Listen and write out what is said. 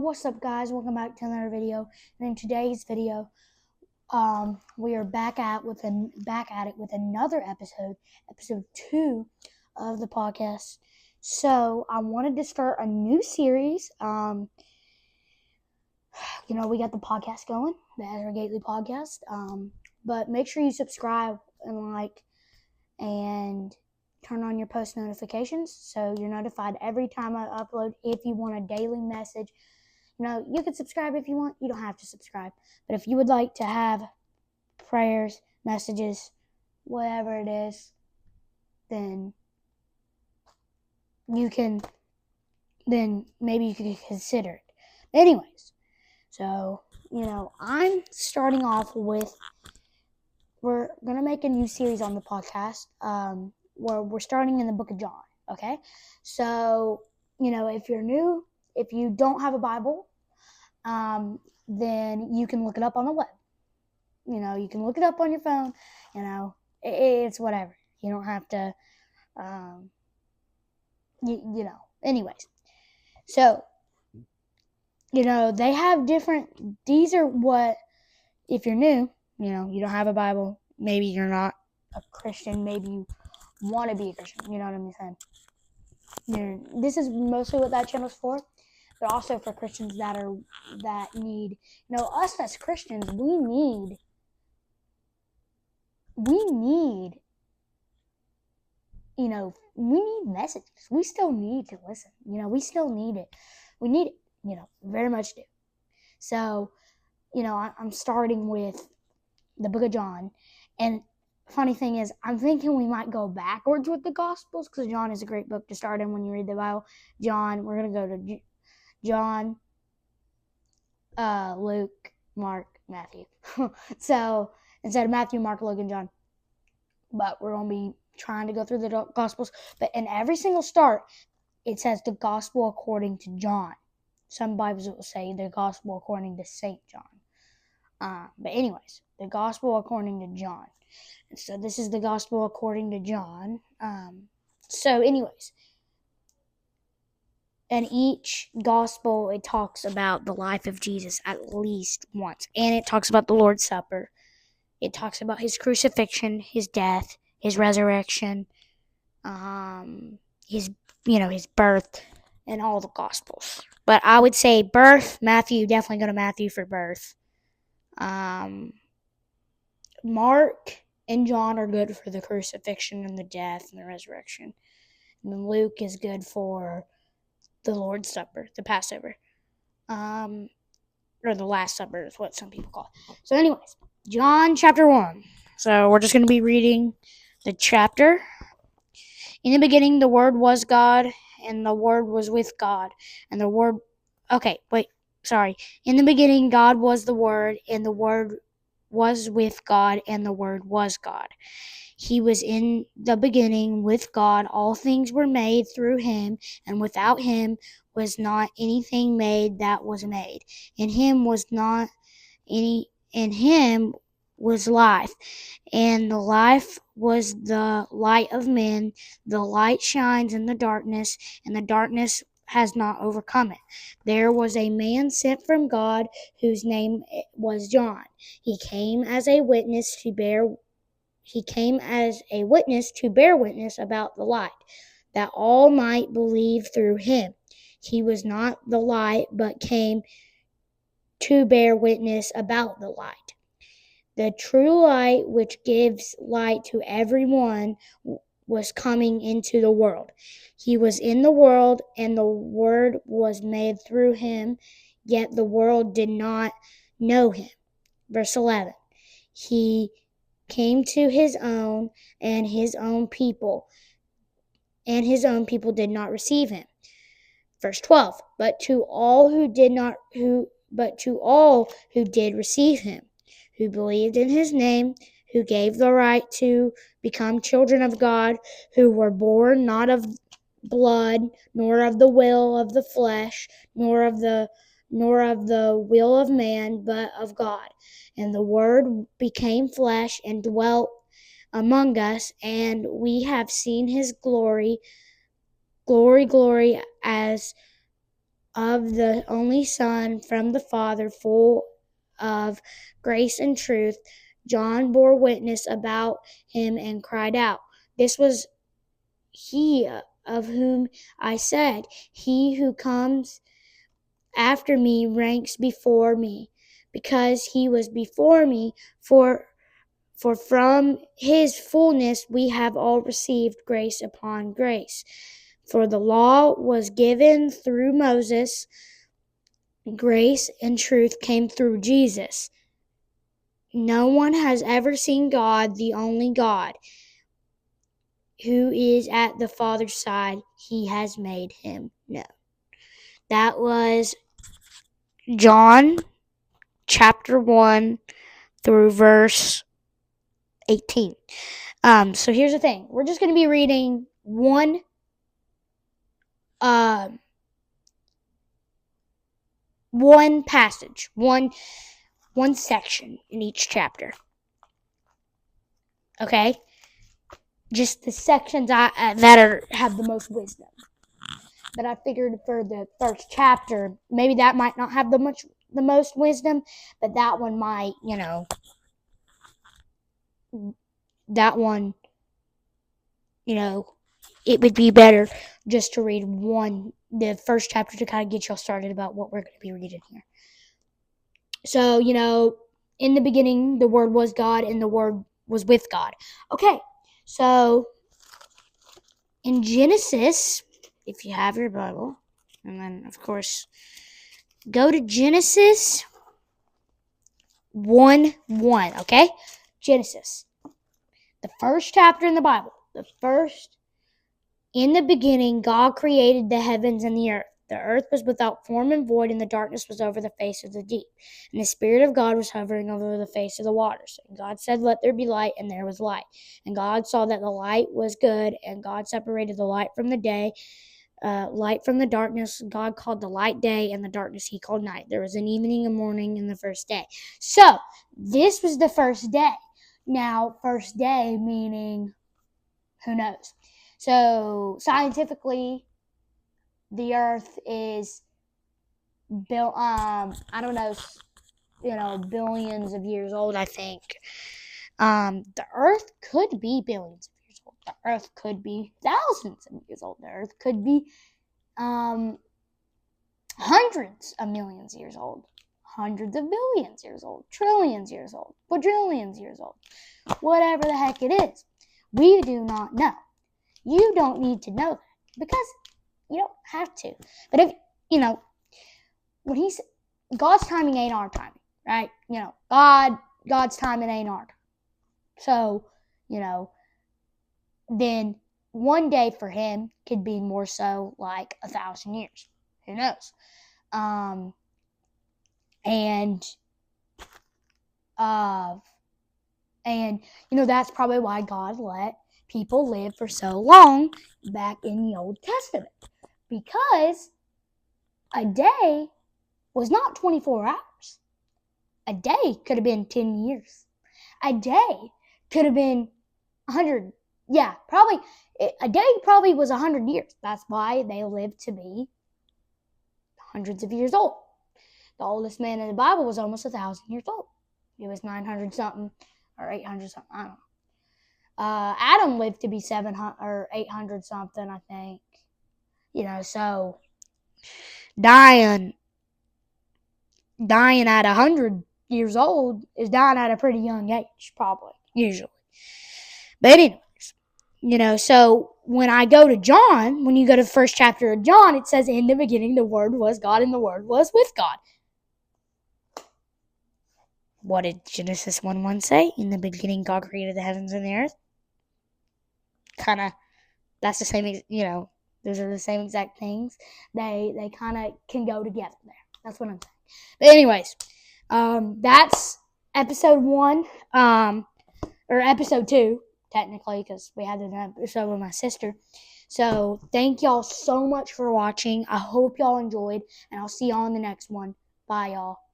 What's up, guys? Welcome back to another video. And in today's video, we are back at it with another episode 2 of the podcast. So I wanted to start a new series. We got the podcast going, the Ezra Gateley podcast. But make sure you subscribe and like and turn on your post notifications so you're notified every time I upload. If you want a daily message, you can subscribe if you want. You don't have to subscribe. But if you would like to have prayers, messages, whatever it is, then maybe you could consider it. Anyways, so, I'm starting off with, we're going to make a new series on the podcast where we're starting in the book of John, okay? So, if you're new, if you don't have a Bible, then you can look it up on the web. You can look it up on your phone. It's whatever. You don't have to, anyways. So, they have these are what, if you're new, you don't have a Bible, maybe you're not a Christian, maybe you want to be a Christian, you know what I'm saying? This is mostly what that channel's for, but also for Christians that need, us as Christians, we need messages. We still need to listen. We still need it. We need it, very much do. So, I'm starting with the book of John. And funny thing is, I'm thinking we might go backwards with the Gospels because John is a great book to start in when you read the Bible. We're going to go to John, Luke, Mark, Matthew. So instead of Matthew, Mark, Luke, and John. But we're going to be trying to go through the Gospels. But in every single start, it says the Gospel according to John. Some Bibles will say the Gospel according to St. John. But anyways, the Gospel according to John. And so this is the Gospel according to John. So anyways, in each Gospel, it talks about the life of Jesus at least once. And it talks about the Lord's Supper. It talks about his crucifixion, his death, his resurrection, his birth, and all the Gospels. But I would say birth, Matthew, definitely go to Matthew for birth. Mark and John are good for the crucifixion and the death and the resurrection. And then Luke is good for the Lord's Supper, the Passover. Or the Last Supper is what some people call it. So anyways, John chapter 1. So we're just going to be reading the chapter. In the beginning, the Word was God, and the Word was with God. And the Word... In the beginning, God was the Word, and the Word was with God, and the Word was God. He was in the beginning with God. All things were made through him, and without him was not anything made that was made. In him was life, and the life was the light of men. The light shines in the darkness, and the darkness has not overcome it. There was a man sent from God whose name was John. He came as a witness to bear witness about the light, that all might believe through him. He was not the light, but came to bear witness about the light. The true light, which gives light to everyone, was coming into the world. He was in the world, and the Word was made through him, yet the world did not know him. Verse 11. He came to his own, and his own people did not receive him. Verse 12. But to all who did receive him, who believed in his name, who gave the right to become children of God, who were born not of blood, nor of the will of the flesh, nor of the will of man, but of God. And the Word became flesh and dwelt among us, and we have seen his glory as of the only Son from the Father, full of grace and truth. John bore witness about him and cried out, "This was he of whom I said, 'He who comes after me ranks before me, because he was before me, for from his fullness we have all received grace upon grace. For the law was given through Moses, grace and truth came through Jesus. No one has ever seen God, the only God, who is at the Father's side. He has made him known." That was John chapter 1 through verse 18. So here's the thing. We're just going to be reading one passage, one section in each chapter. Okay? Just the sections that have the most wisdom. But I figured for the first chapter, maybe that might not have the most wisdom, but that one might, that one, it would be better just to read the first chapter to kind of get y'all started about what we're going to be reading here. So, in the beginning, the Word was God, and the Word was with God. Okay, so in Genesis, if you have your Bible, and then, of course, go to Genesis 1:1, okay? Genesis. The first chapter in the Bible. In the beginning, God created the heavens and the earth. The earth was without form and void, and the darkness was over the face of the deep. And the Spirit of God was hovering over the face of the waters. And God said, "Let there be light," and there was light. And God saw that the light was good, and God separated the light from the day, light from the darkness. God called the light day, and the darkness he called night. There was an evening and morning in the first day. So, this was the first day. Now, first day meaning, who knows? So, scientifically, the earth is built, billions of years old, I think. The earth could be billions of years old. The earth could be thousands of years old. The earth could be hundreds of millions years old. Hundreds of billions years old. Trillions years old. Quadrillions years old. Whatever the heck it is. We do not know. You don't need to know that, because you don't have to. But if, when God's timing ain't our timing, right? God's timing ain't our timing. So, then one day for him could be more so like 1,000 years. Who knows? That's probably why God let people live for so long back in the Old Testament, because a day was not 24 hours. A day could have been 10 years. A day could have been 100. Yeah, probably. A day probably was 100 years. That's why they lived to be hundreds of years old. The oldest man in the Bible was almost 1,000 years old. He was 900 something or 800 something. I don't know. Adam lived to be 700 or 800 something, I think. So dying at 100 years old is dying at a pretty young age, probably, usually. But anyways, so when I go to John, when you go to the first chapter of John, it says, "In the beginning the Word was God, and the Word was with God." What did Genesis 1:1 say? In the beginning God created the heavens and the earth. That's the same, those are the same exact things. They kind of can go together there. That's what I'm saying. But anyways, that's episode 1, or episode 2, technically, because we had an episode with my sister. So thank y'all so much for watching. I hope y'all enjoyed, and I'll see y'all in the next one. Bye, y'all.